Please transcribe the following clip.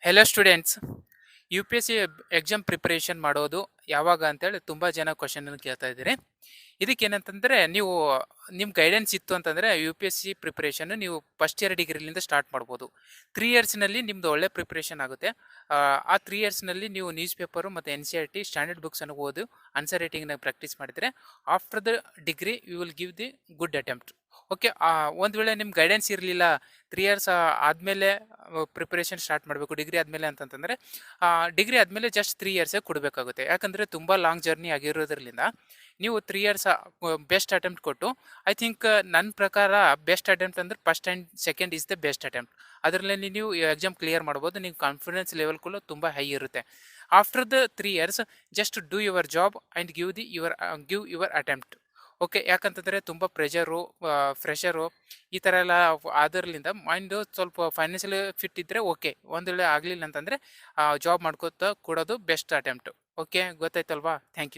Hello students. U P S C exam preparation ಮಾಡೋದು ಯಾವಾಗ ಅಂತೇಳಿ ತುಂಬ ಜನ ಕ್ವಶನ್ ಕೇಳ್ತಾ ಇದ್ದೀರಿ. ಇದಕ್ಕೇನಂತಂದರೆ ನೀವು ನಿಮ್ಮ ಗೈಡೆನ್ಸ್ ಇತ್ತು ಅಂತಂದರೆ U P S C preparation ನೀವು ಫಸ್ಟ್ ಇಯರ್ ಡಿಗ್ರಿಲಿಂದ ಸ್ಟಾರ್ಟ್ ಮಾಡ್ಬೋದು. 3 ಇಯರ್ಸ್ನಲ್ಲಿ ನಿಮ್ಮದು ಒಳ್ಳೆ ಪ್ರಿಪ್ರೇಷನ್ ಆಗುತ್ತೆ. ಆ 3 ಇಯರ್ಸ್ನಲ್ಲಿ ನೀವು ನ್ಯೂಸ್ ಪೇಪರು ಮತ್ತು N C R T standard ಬುಕ್ಸನ್ನು ಓದು ಆನ್ಸರ್ ರೈಟಿಂಗ್ನ ಪ್ರಾಕ್ಟೀಸ್ ಮಾಡಿದರೆ after the degree you will give the good attempt. Okay, ಒಂದು ವೇಳೆ ನಿಮ್ಮ ಗೈಡೆನ್ಸ್ ಇರಲಿಲ್ಲ, 3 ಇಯರ್ಸ್ ಆದಮೇಲೆ ಪ್ರಿಪರೇಷನ್ ಸ್ಟಾರ್ಟ್ ಮಾಡಬೇಕು ಡಿಗ್ರಿ ಆದಮೇಲೆ ಅಂತಂತಂದರೆ ಡಿಗ್ರಿ ಆದಮೇಲೆ ಜಸ್ಟ್ 3 ಇಯರ್ಸೇ ಕೊಡಬೇಕಾಗುತ್ತೆ. ಯಾಕಂದರೆ ತುಂಬ ಲಾಂಗ್ ಜರ್ನಿ ಆಗಿರೋದ್ರಿಂದ ನೀವು 3 ಇಯರ್ಸ್ ಬೆಸ್ಟ್ ಅಟೆಂಪ್ಟ್ ಕೊಟ್ಟು, ಐ ಥಿಂಕ್ ನನ್ನ ಪ್ರಕಾರ ಬೆಸ್ಟ್ ಅಟೆಂಪ್ಟ್ ಅಂದರೆ first and second is the best attempt. ಅದರಲ್ಲಿ ನೀವು ಎಕ್ಸಾಮ್ ಕ್ಲಿಯರ್ ಮಾಡ್ಬೋದು. ನಿಮ್ಮ ಕಾನ್ಫಿಡೆನ್ಸ್ ಲೆವೆಲ್ ಕೂಡ ತುಂಬ ಹೈ ಇರುತ್ತೆ. After the 3 years just do your job and give your attempt. Okay, ಯಾಕಂತಂದರೆ ತುಂಬ ಪ್ರೆಷರು, ಫ್ರೆಷರು ಈ ಥರ ಎಲ್ಲ ಅದರ್ಲಿಂದ ಮೈಂಡು ಸ್ವಲ್ಪ ಫೈನಾನ್ಷಿಯಲಿ ಫಿಟ್ ಇದ್ದರೆ ಓಕೆ. ಒಂದು ವೇಳೆ ಆಗಲಿಲ್ಲ ಅಂತಂದರೆ ಜಾಬ್ ಮಾಡ್ಕೋತಾ ಕೊಡೋದು ಬೆಸ್ಟ್ ಅಟೆಂಪ್ಟು. ಓಕೆ, ಗೊತ್ತಾಯ್ತಲ್ವಾ? Thank you.